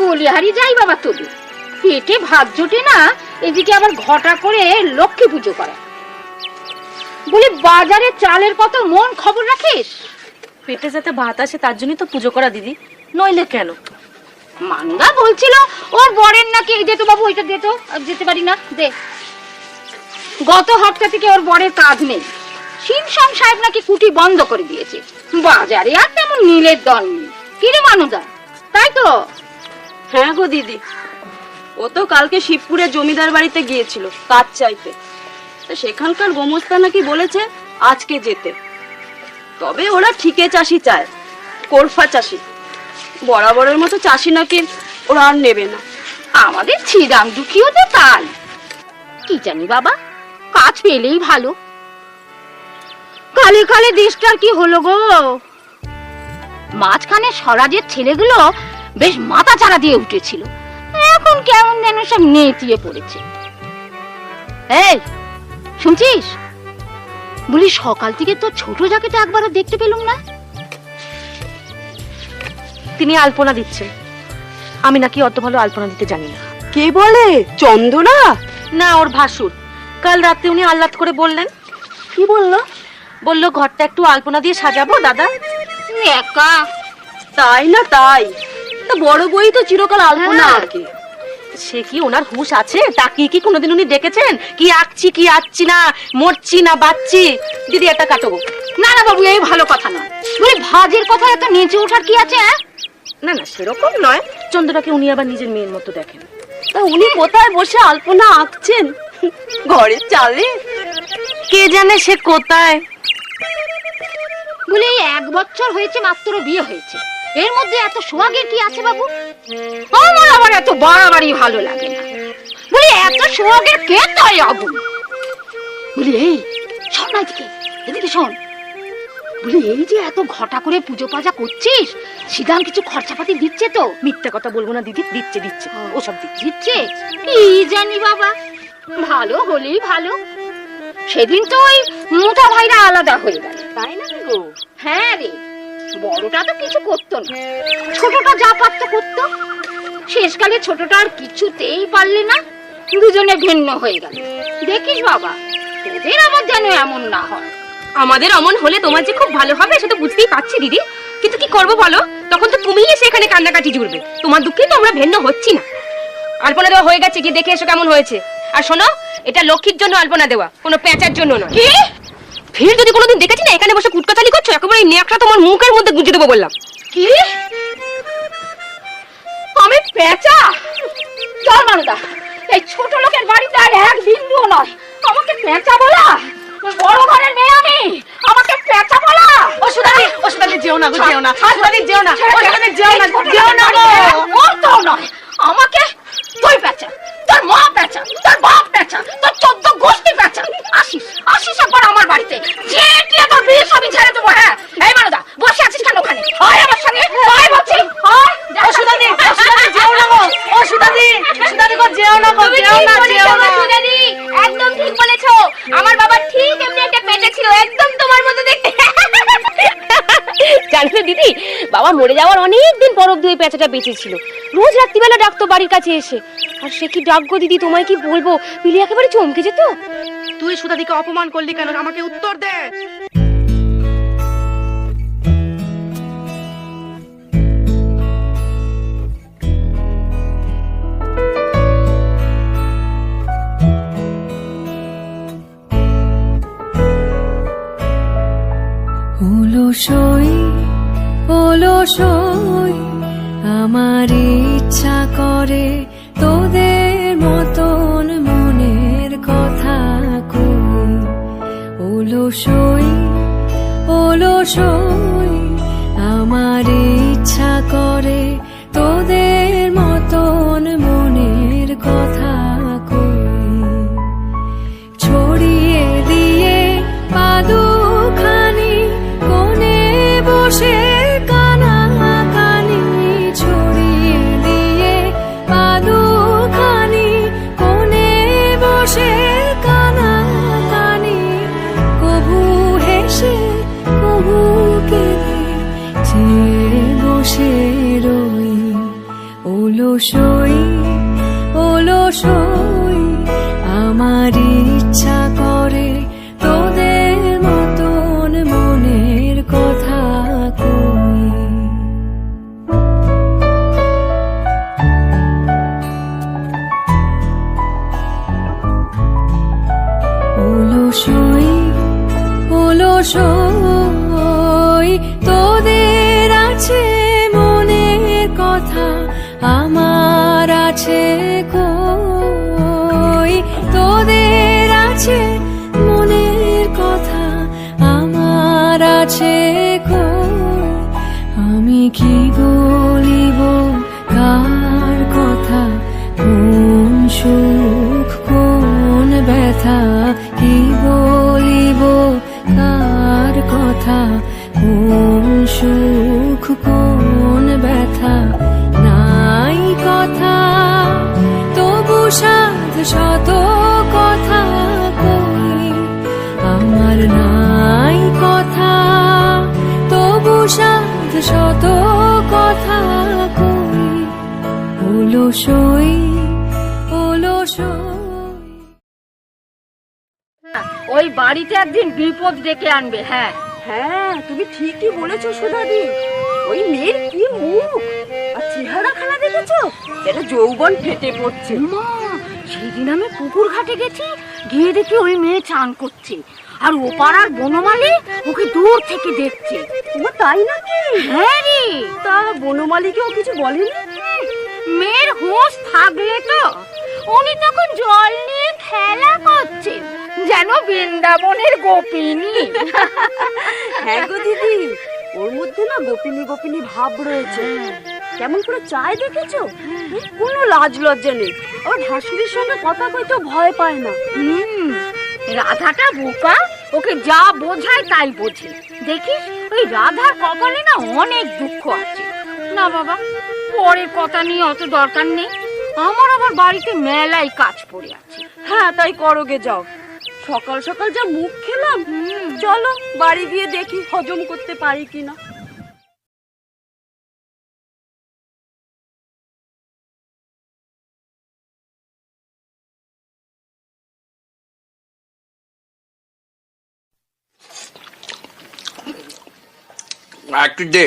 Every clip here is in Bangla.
বলিহারি যাই বাবা তোদের, পেটে ভাত জোটে না, এদিকে আবার ঘটা করে লক্ষ্মী পুজো করা। বলি বাজারে চালের কত মন খবর রাখিস? পেটে যাতে ভাত আসে তার জন্যই তো পুজো করা দিদি, নইলে কেন? মানুদা বলছিল ওর বরের নাকি এই দে তো বাবু, ওইটা দে তো। যেতে পারি না, দে। গত হপ্তাহ থেকে ওর বরের কাজ নেই, সিংসং সাহেব নাকি কুটি বন্ধ করে দিয়েছে। বাজারে আর তেমন নীলের দল নেই। কিরে মানুদা, তাই তো? হ্যাঁ গো দিদি, ও তো কালকে শিবপুরের জমিদার বাড়িতে গিয়েছিল কাজ চাইতে, সেখানকার গোমস্তা নাকি বলেছে আজকে যেতে। তবে ওরা ঠিকে চাষি চায়, কোরফা চাষি, বরাবরের মতো চাষি নাকি ওরা আর নেবে না। আমাদের ছিদাম দুঃখীও তো তাই। কি জানি বাবা, কাজ পেলেই ভালো। কালে কালে দেশটার কি হলো গো? মাঝখানে স্বরাজের ছেলেগুলো বেশ মাথা চারা দিয়ে উঠেছিল, এখন কেমন যেন সব নেতিয়ে পড়েছে। এই শুনছিস? বলি সকাল থেকে তো ছোট জাকেটা একবারও দেখতে পেলাম না। তিনি আলপনা দিচ্ছেন, আমি নাকি অত ভালো আলপনা দিতে জানি না। কে বলে? চন্দনা? না, ওর ভাসুর। কাল রাতে উনি আহ্লাদ করে বললেন। কি বললো? বললো ঘরটা একটু আলপনা দিয়ে সাজাবো দাদা। একা তাই না? তাই তা বড় বই তো চিরকাল আলপনা আঁকে। সে কি ওনার হুঁশ আছে? তাকিয়ে কি কোনোদিন উনি দেখেছেন কি আঁকছি কি আঁকছি না, মরছি না বাচ্চি? দিদি একটা কাটবো। না না বাবু, এই ভালো কথা নয়। বলি ভাজের কথা এত নিচে ওঠার কি আছে? না না, সেরকম নয়। চন্দ্রটাকে উনি আবার নিজের মেয়ের মতো দেখেন। তা উনি কোথায় বসে আলপনা আঁকছেন? ঘরের চালে? কে জানে সে কোথায়। বলি 1 বছর হয়েছে মাত্র বিয়ে হয়েছে, এর মধ্যে এত সোহাগের কি আছে বাবু? আমার আবার এত বাড়াবাড়ি ভালো লাগে না। বলি এত সোহাগের কে তাই আগুন? বলি এই শোন না, এদিকে শোন। বলি এই যে এত ঘটা করে পুজো পাজা করছিস, সিদাম কিছু খরচাপাতি দিচ্ছে তো? মিথ্যা কথা বলবো না দিদি, দিচ্ছে দিচ্ছে, ওসব দিচ্ছে। দিচ্ছে? কি জানি বাবা, ভালো হলেই ভালো। সেদিন তো ওই মোটা ভাইরা আলাদা হয়ে গেল। তাই না গো? হ্যাঁ রে, বড়টা তো কিছু করতো না, ছোটটা যা পারতো করতো। শেষকালে ছোটটা আর কিছুতেই পারলে না, দুজনে ভিন্ন হয়ে গেল। দেখিস বাবা, তোদের আবার যেন এমন না হয়। আমাদের অমন হলে তোমার যে খুব ভালো হবে সেটা বুঝতেই পারছি দিদি, কিন্তু কি করবো বলো? তখন তো তুমিই এসে এখানে কান্নাকাটি জুড়বে। তোমার দুঃখে তো আমরা ভিন্ন হচ্ছি না। আলপনা দেওয়া হয়ে গেছে, গিয়ে দেখে এসো কেমন হয়েছে। আর শোনো, এটা লক্ষ্মীর জন্য আলপনা দেওয়া, কোনো পেঁচার জন্য নয়। কি? ফির যদি কোনোদিন দেখেছি না এখানে বসে কুটকাচালি করছো, একেবারে এই নেকটা তোমার মুখের মধ্যে গুঁজে দেবো বললাম। কি? আমি পেঁচা? চল মানুদা, এই ছোট লোকের বাড়িতে আর এক বিন্দুও নয় আমাকে পেঁচা বলা। বড় ঘরের মেয়ে আমি, আমাকে পেঁচা বলা? ও সুদাদি যেও না গো, যেও না সুদাদি, যেও না ও সুদাদি, যেও না, যেও না গো। ওর তো নয়, আমাকে তুই পেঁচা, তোর মা পেঁচা, তোর বাপ পেঁচা, তোর 14 গোষ্ঠী পেঁচা। আসিস আসিস একবার আমার বাড়িতে, যে তোর বিয়ে সবই ছেড়ে দেবো। হ্যাঁ এই মানুদা, বসে আছিস কেন ওখানে? আয় আমার সঙ্গে, আয় বলছি। ও সুদাদি, যেও না গো, ও সুদাদি গো, যেও না গো, যেও না, যেও না। সুদাদি একদম ঠিক বলেছো, আমার বাবা ঠিক এমনি একটা পেটে ছিল, একদম তোমার মতো দেখতে। জানো দিদি, বাবা মরে যাওয়ার অনেকদিন পর অব্দি ওই পেঁচাটা বেঁচে ছিল। রোজ রাত্রিবেলা ডাকতো বাড়ির কাছে এসে। আর সে কি ডাক গো দিদি, তোমায় কি বলবো, পিলি একেবারে চমকে যেত। তুই সুদাদিকে অপমান করলি কেন? আমাকে উত্তর দে। অলসই আমার ইচ্ছা করে তোদের মতন মনের কথা কই। অলসই আমার ইচ্ছা করে তোদের মতন মনের কথা কই। ছড়িয়ে দিয়ে পাদুখানি কোণে বসে কানাকানি, ছড়িয়ে দিয়ে পাদুখানি কোণে বসে কানাকানি, কবু হেসে কবু কেঁদে চেয়ে বসে রই। অলসই অলসই আমার ইচ্ছা করে তোদের মতন মনের কথা কই। অলসই অলসই তোদের আছে মনের কথা আমার আছে কই। তোদের আছে মনের কথা আমার আছে কই। আমি কি বলিব কার কথা, কোন সুখ কোন ব্যথা, কি বলিব কার কথা, কোন সুখ কোন ব্যথা। নাই কথা তবু সাধ শত কথা কই। আমার নাই কথা তবু সাধ শত কথা কই। অলসই অলসই ওই বাড়িতে একদিন বিপদ ডেকে আনবে। হ্যাঁ হ্যাঁ, তুমি ঠিকই বলেছো সুধাদি। ওই মেয়ের কি মুখ আর চেহারাখানা দেখেছো, যেন যৌবন ফেটে পড়ছে। মা, সেদিন আমি পুকুর ঘাটে গেছি, গিয়ে দেখি ওই মেয়ে চান করছে আর ও পাড়ার বনমালী ওকে দূর থেকে দেখছে। ও তাই নাকি? হ্যাঁ রে। তা বনমালীকেও কিছু বলেনি? মেয়ের হোশ থাকলে তো উনি তখন জল নিয়ে খেলা করছেন, যেন বৃন্দাবনের গোপিনী। হ্যাঁ গো দিদি, ওর মধ্যে না গোপিনী গোপিনী ভাব রয়েছে। কেমন করে চায় দেখেছো? কোনো লাজ লজ্জা নেই। ওর ভাসুরের সঙ্গে কথা কইতেও ভয় পায় না। রাধাটা বোকা, ওকে যা বোঝায় তাই বোঝে। দেখিস ওই রাধার কপালে না অনেক দুঃখ আছে। না বাবা, পরের কথা নিয়ে অত দরকার নেই, আমার আবার বাড়িতে মেলায় কাজ পড়ে আছে। হ্যাঁ, তাই করোগে যাও। সকাল সকাল যা মুখ খেলাম, চলো বাড়ি গিয়ে দেখি হজম করতে পারি কিনা। একটু দে।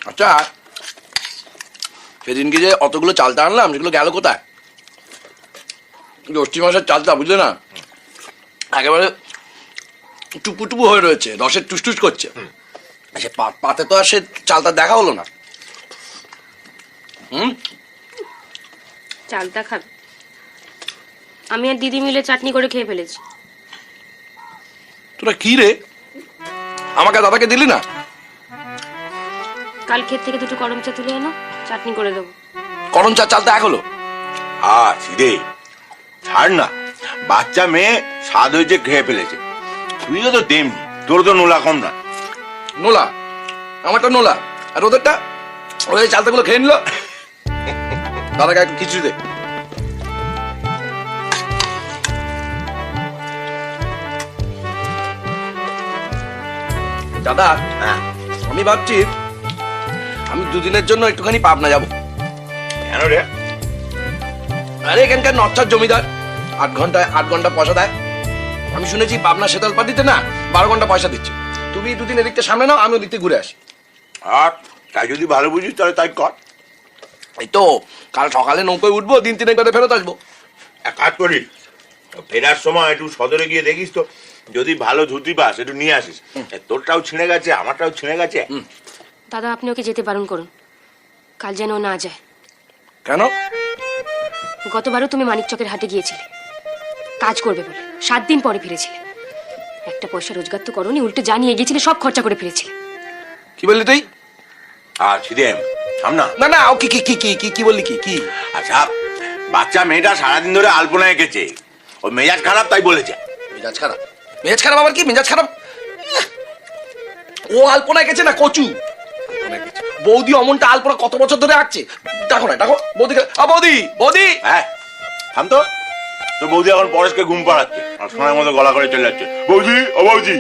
আচ্ছা, সেদিনকে যে অতগুলো চালটা আনলাম, সেগুলো গেল কোথায়? ষষ্ঠী মাসের চালটা, বুঝলে না, একেবারে টুপু টুপু হয়ে রয়েছে, রসের টুসটুস করছে। সে পাতে তো আর সে চালটা দেখা হলো না। চালটা খাবে? আমি আর দিদি মিলে চাটনি করে খেয়ে ফেলেছি। তোরা কি রে, আমাকে দাদাকে দিলি না? কাল ক্ষেত থেকে দুটো গরম চা তুলে এনো, চাটনি করে দেবো। করম চালটা এক হলো? রে ছাড় না, বাচ্চা মেয়ে স্বাদ হয়েছে, খেয়ে ফেলেছে। তুইও তো তেমনি, তোর তো নোলা কম না। নোলা? আমারটা নোলা, আর ওদেরটা ওদের চালতাগুলো খেয়ে নিল। দাদাকে একটু খিচুড়ি দে। দাদা, আমি ভাবছি আমি দুদিনের জন্য একটুখানি পাবনা যাব। কেন রে? আরে এখানকার নচ্ছার জমিদার 8 ঘন্টা পয়সা দেয়। আমি শুনেছি পাবনা শীতলপাটিতে না 12 ঘন্টা পয়সা দিচ্ছে। তুমি দুদিন এদিকটা সামনে নাও, আমি ওদিক থেকে ঘুরে আসি। আর তাই যদি ভালো বুঝিস তাহলে তাই কর। এই তো কাল সকালে নৌকোয় উঠবো, দিন 3 বাদে ফেরত আসবো। এক কাজ করিস, ফেরার সময় একটু সদরে গিয়ে দেখিস তো, যদি ভালো ধুতি পাস একটু নিয়ে আসিস। তোরটাও ছিঁড়ে গেছে, আমারটাও ছিঁড়ে গেছে। দাদা, আপনি ওকে যেতে বারণ করুন, কাল যেন ও না যায়। কেন? গতবারও তুমি মানিকচকের হাটে গিয়েছিলে কাজ করবে বলে, 7 দিন পরে ফিরেছিলে। একটা পয়সা রোজগার তো করোনি, উল্টে জানিয়ে গিয়েছিলে, সব খরচা করে ফিরেছিলে। কি বললি তুই? আর ছিদেম সামনা না না, ও কি কি কি কি কি কি বললি? কি কি? আচ্ছা, বাচ্চা মেয়েটা সারাদিন ধরে আলপনা এঁকেছে, ওর মেজাজ খারাপ তাই বলেছে। মেজাজ খারাপ? মেজাজ খারাপ আবার কি? মেজাজ খারাপ? ও আলপনা এঁকেছে না কচু? বৌদি অমনটা আলপনা কত বছর ধরে আঁকছে। দেখো না, দেখো বৌদিকে। বৌদি, বৌদি! হ্যাঁ থাম তো, তোর বৌদি এখন পরেশকে ঘুম পাড়াচ্ছে আর সোনার মতো গলা করে চলে যাচ্ছে, বৌদি ও বৌদি।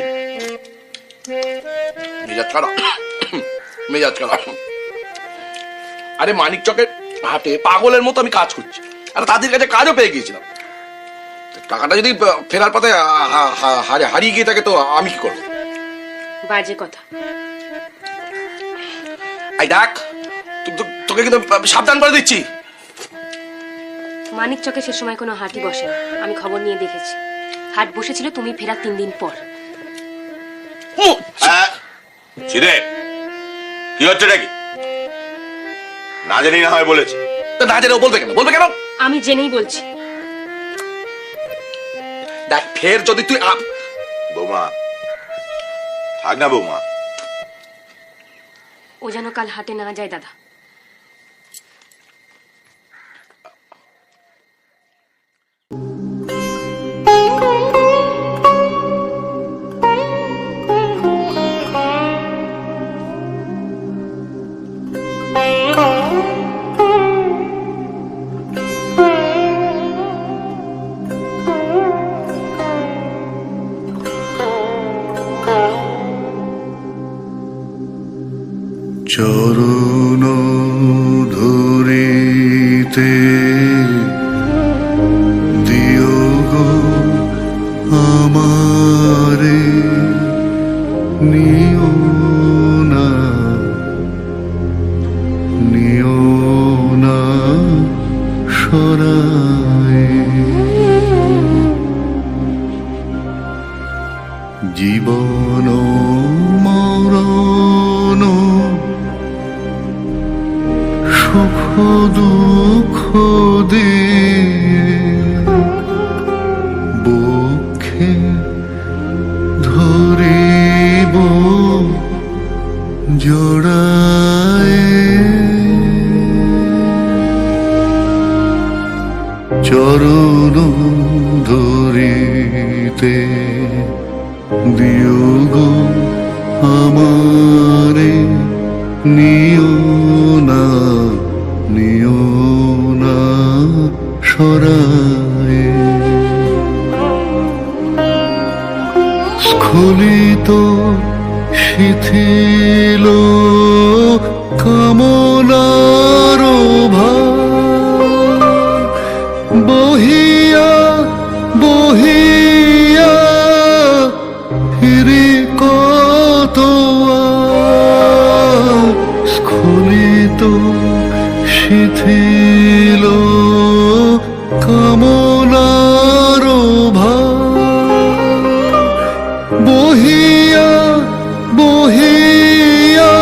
মেজাজ খারাপ, মেজাজ খারাপ। আরে মানিক চকের হাটে পাগলের মতো আমি কাজ করছি, আর তাদের কাছে কাজও পেয়ে গিয়েছিলাম। টাকাটা যদি ফেরার পথে হারিয়ে গিয়ে থাকে তো আমি কি করবো? বাজে কথা। এই দেখ, তোকে কিন্তু সাবধান করে দিচ্ছি। মানিক চকে সে সময় কোনো হাটই বসে না, আমি খবর নিয়ে দেখেছি। হাট বসেছিল তুমি ফেরার 3 দিন পর। চিরে কি হচ্ছে নাকি? না জানি না হয় বলেছে। না জেনে বলবে কেন? বলবে কেন? আমি জেনেই বলছি। দেখ ফের যদি তুই বৌমা থাক না বৌমা। ও যেন কাল হাটে না যায় দাদা। চরণ ধরিতে দিও গো আমারে, নিও না সরায়। জীবন মরণ সুখ দুঃখ দিয়ে বুকে ধরিব জড়ায়। চরণ ধরিতে দিও গো আমারে, নিও না সরায়। স্খলিত শিথিল কামনার ভার বহিয়া বহিয়া ফিরি কত স্খলিত শিথিল কামনার ভার বহিয়া বহিয়া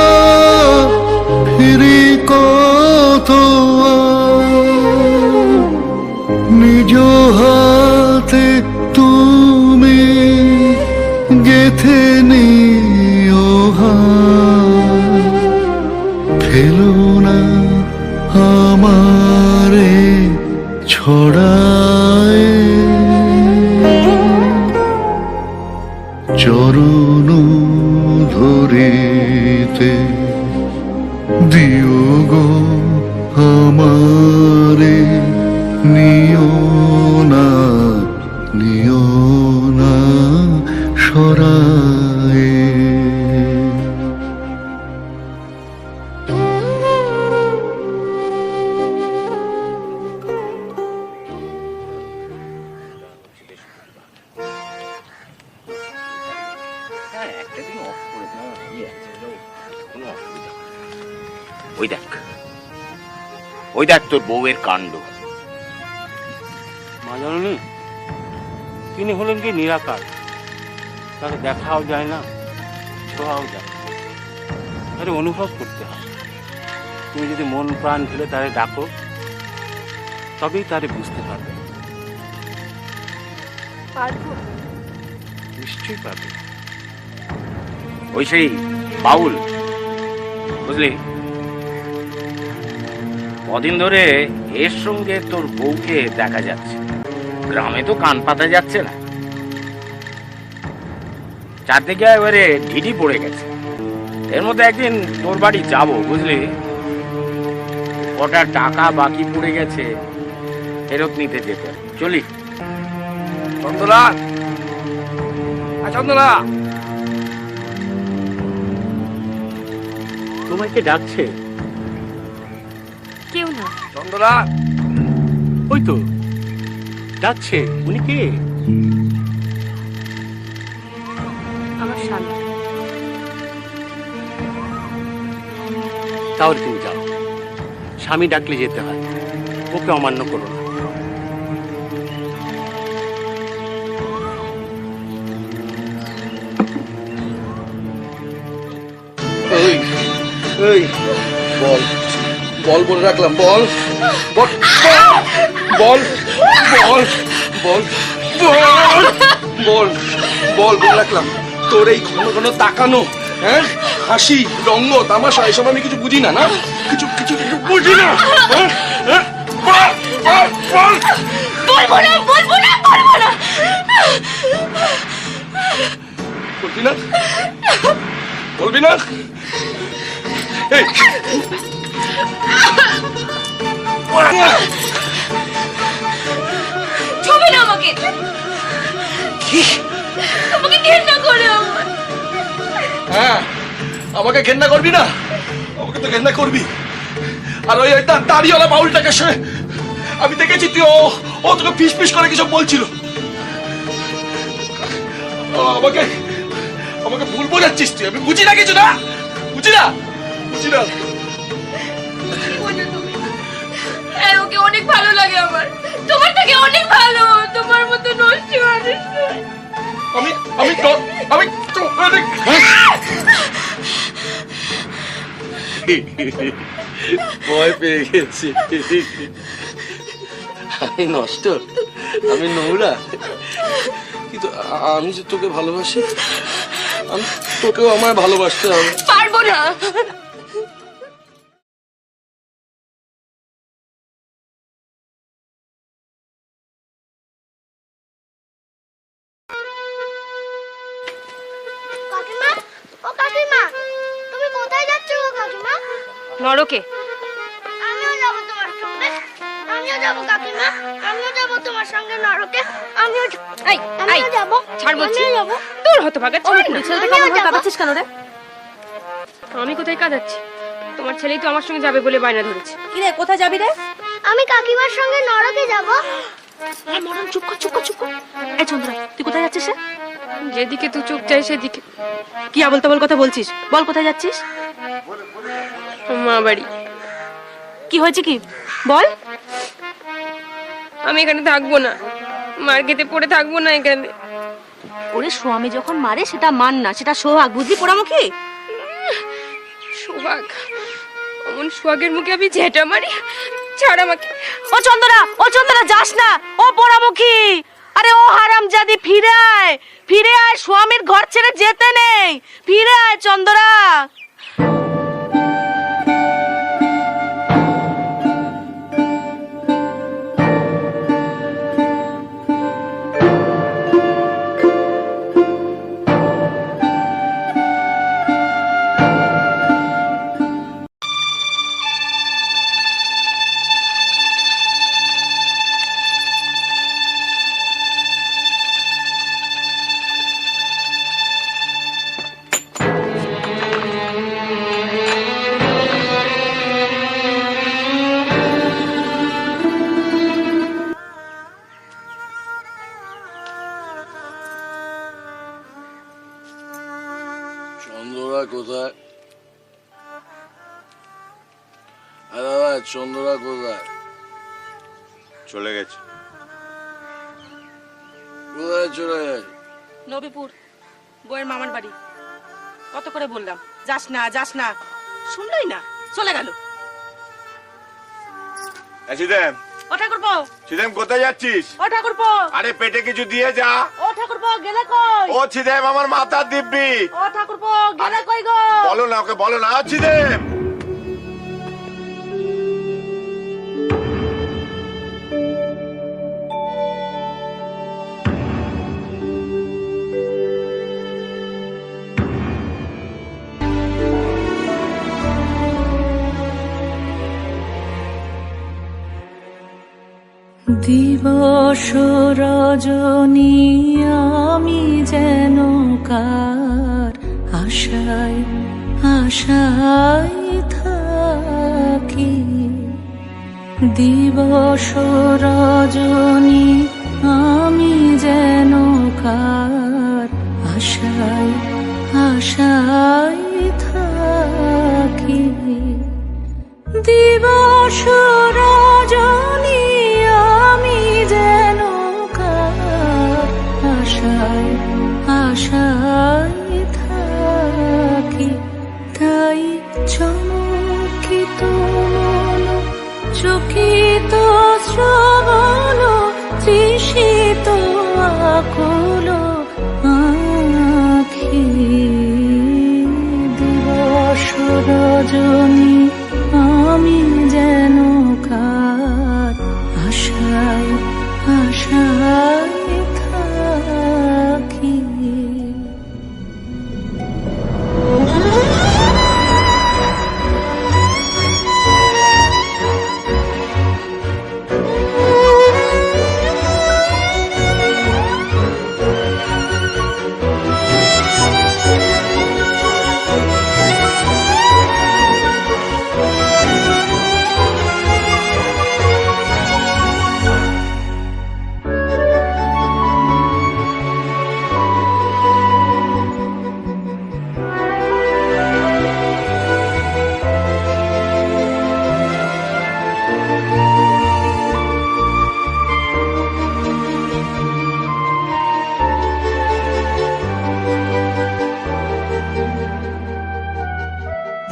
ফিরি কত নিজ হাতে তুমি গেথে নিও হাত, ফেলো না আমারে ছড়ায়। চরণ ধরিতে দিও গো আমারে, নিও না সরায়। ওই দেখ তোর বউয়ের কাণ্ড। মা জানি তিনি হলেন কি নিরাকার, তাকে দেখাও যায় না, ছোঁয়াও যায় না, তারে অনুভব করতে হয়। তুমি যদি মন প্রাণ ঢেলে তারে ডাকো তবেই তারে বুঝতে পারবে। পারবো, নিশ্চয়ই পারবে। ওই সেই বাউল বুঝলি, কদিন ধরে এর সঙ্গে তোর বউকে দেখা যাচ্ছে। গ্রামে তো কান পাতা যাচ্ছে না, চারদিকে এবারে ঢিঢি পড়ে গেছে। এর মধ্যে একদিন তোর বাড়ি যাব বুঝলি, কটা টাকা বাকি পড়ে গেছে ফেরত নিতে যেতে। চলি চন্দনা, চন্দনা, তোমায় কে ডাকছে? কেউ না। চন্দ্রা, ওই তো ডাকছে। উনি কে? আমার স্বামী। তাহলে তুমি যাও, স্বামী ডাকলে যেতে হয়, ওকে অমান্য করো না। এই এই বল বল বলে রাখলাম, বল বল বল বল বল বল বল বল বলে রাখলাম। তোর এই ঘন ঘন তাকানো, হ্যাঁ, হাসি, রঙ্গ, তামাশা, এসব আমি কিছু বুঝি না, না কিছু কিছু কিছু বুঝি না। হ্যাঁ? হ্যাঁ? বল বল বল বলবো না বলবি না, বলবি না? এই ছবি না আমাকে, তোমাকে ঘেন্না করে আমার। হ্যাঁ, আমাকে ঘেন্না করবি না? আমাকে তো ঘেন্না করবি। আর ওই দাড়িওয়ালা বাউলটাকে সে আমি দেখেছি, তুই ও তোকে ফিস ফিস করে কিছু বলছিল। আমাকে আমাকে ভুল বোঝাচ্ছিস তুই। আমি বুঝি না কিছু, না বুঝি না, বুঝি না। ওকে অনেক ভালো লাগে আমার, তোমার থেকে অনেক ভালো। তোমার মতো নষ্ট মানুষ নয়। আমি আমি আমি ভয় পেয়ে গেছি। আমি নষ্ট, আমি নোংরা, কিন্তু আমি যে তোকে ভালোবাসি, আমি তোকেও আমায় ভালোবাসতে হবে। পারবো না। কাকিমা, ও কাকিমা, তুমি কোথায় যাচ্ছ গো কাকিমা? নরকে। আমিও যাবো তোমার সঙ্গে। আমিও যাবো কাকিমা, আমিও যাবো তোমার সঙ্গে নরকে। আমিও যাবো। ছাড় বলছি। আমিও যাবো। দূর হতে পারে, ছাড় না। ছেলেটা কেমন ভাবে কাঁদাচ্ছিস কেন রে? আমি কোথায় কাঁদাচ্ছি? তোমার ছেলেই তো আমার সঙ্গে যাবে বলে বায়না ধরেছে। কি রে, কোথায় যাবি রে? আমি কাকিমার সঙ্গে নরকে যাবো। এই মরণ, চুপ কর চুপ কর চুপ কর। এই চন্দ্রা, তুই কোথায় যাচ্ছিস রে? যেদিকে তুই চোখ চাই সেদিকে। কি আবল তাবল কথা বলছিস? বল কোথায় যাচ্ছিস? মা বাড়ি। কি হয়েছে কি বল? আমি এখানে থাকবো না, মার খেতে পড়ে থাকবো না এখানে। ওরে স্বামী যখন মারে সেটা মান না, সেটা সোহাগ, বুঝলি পোড়ামুখী? সোহাগ? অমন সোহাগের মুখে আমি ঝেঁটা মারি? ছাড় আমাকে। ও চন্দরা যাস না, ও পোড়ামুখী। আরে ও হারামজাদি, ফিরে আয়, ফিরে আয়, স্বামীর ঘর ছেড়ে যেতে নেই, ফিরে আয় চন্দরা। চন্দ্রা কোথায়? আরে চন্দ্রা কোথায়? চলে গেছে। কোথায় চলে গেছে? নবীপুর, বউয়ের মামার বাড়ি। কত করে বললাম যাস না যাস না, শুনলই না, চলে গেল। চিদেম, ও ঠাকুরপো, চিদেম কোথায় যাচ্ছিস? ও ঠাকুরপো, আরে পেটে কিছু দিয়ে যা। ও ঠাকুরপো, গেলে কই? ও চিদেম, আমার মাথার দিব্যি। ও ঠাকুরপো, গেলে কই গো? বলো না, ওকে বলো না। চিদেম, দিবস রজনী আমি যেন কার আশায় আশায় থাকি দিবস রজনী আমি যেন কার আশায় আশায় থাকি দিবস রজনী আমি যেন কার আশায় আশায় থাকি তাই চমকিত মন চকিত শ্রবণ তৃষিত আকুল আঁখি দিবস রজনী আমি যেন কার আশায় আশায় থাকি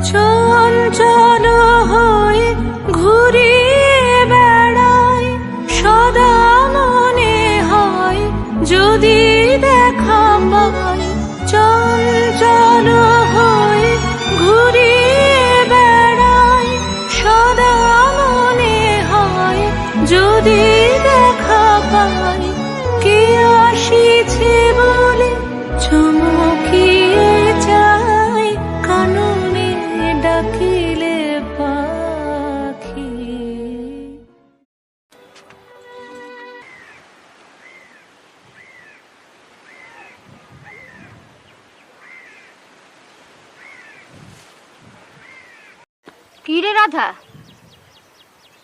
চঞ্চল হয়ে ঘুরিয়ে বেড়ায় সদা মনে হয় যদি দেখা পাই চঞ্চল হয়ে ঘুরিয়ে বেড়ায় সদা মনে হয় যদি দেখা পাই কে আসিছে বলে চমকিয়ে যায় কাননে ডাকিলে পাখি কি রে রাধা,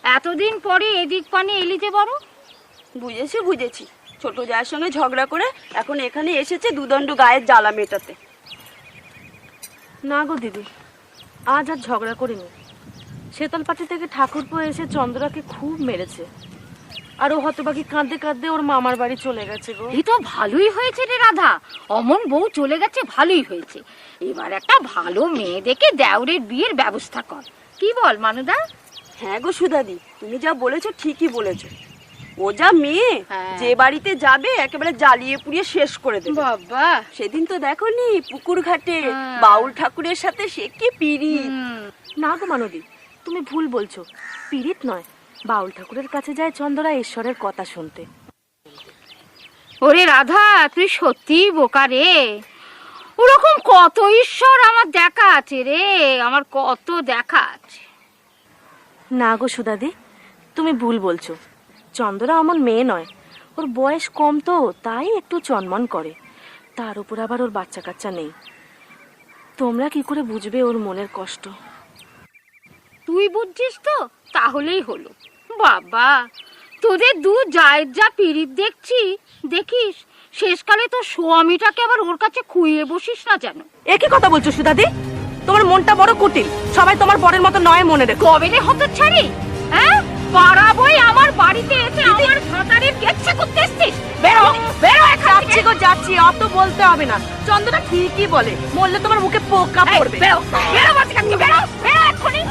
এতদিন পরে এদিক পানে এলিতে বড়? বুঝেছি ছোট জায়ের সঙ্গে ঝগড়া করে এখন এখানে এসেছে দুদণ্ড গায়ের জ্বালা মেটাতে। না গো দিদি, আজ আর ঝগড়া করিনি। শীতলপাটি থেকে ঠাকুরপো এসে চন্দ্রাকে খুব মেরেছে, আর ও হতবাকি কাঁদতে কাঁদতে ওর মামার বাড়ি চলে গেছে গো। এই তো ভালোই হয়েছে রে রাধা, অমন বউ চলে গেছে, ভালোই হয়েছে। এবার একটা ভালো মেয়ে দেখে দেওরের বিয়ের ব্যবস্থা কর, কি বল মানুদা? হ্যাঁ গো সুদাদি, তুমি যা বলেছো ঠিকই বলেছো। ও যা মেয়ে, যে বাড়িতে যাবে একেবারে জ্বালিয়ে পুড়িয়ে শেষ করে দেবে। বাবা, সেদিন তো দেখোনি পুকুর ঘাটে বাউল ঠাকুরের সাথে সে কি পিরিত। না গো মানদী, তুমি ভুল বলছো, পীড়িত নয়, বাউল ঠাকুরের কাছে যায় চন্দ্রা ঈশ্বরের কথা শুনতে। ওরে রাধা, তুই সত্যি বোকা রে। ওরকম কত ঈশ্বর আমার দেখা আছে রে, আমার কত দেখা আছে। না গো সুদাদি, তুমি ভুল বলছো। চন্দ্রা অমন মেয়ে নয়, ওর বয়স কম তো, তাই একটু চনমন করে। তার উপর আবার ওর বাচ্চা কাচ্চা নেই। তোমরা কি করে বুঝবে ওর মনের কষ্ট? তুই বুঝছিস তো, তাহলেই হলো। বাবা, তোদের দু জায়ের যা পীড়িত দেখছি, দেখিস শেষকালে তো স্বামীটাকে আবার ওর কাছে খুইয়ে বসিস না যেন। একই কথা বলছো সুদাদি, তোমার মনটা বড় কুটিল। সবাই তোমার বরের মতো নয় মনে রেখো। কবে রে হতচ্ছাড়ি, হ্যাঁ? পাড়াবই আমার বাড়িতে এসে আমার ভাতারের কেচ্ছা করতে এসছিস? বেরো বেরো এখান থেকে। যাচ্ছি গো যাচ্ছি, অত বলতে হবে না। চন্দ্রা ঠিকই বলে, মরলে তোমার মুখে পোকা পড়বে। বেরো বেরো, বাচ্চা, বেরো বেরো এক্ষুনি।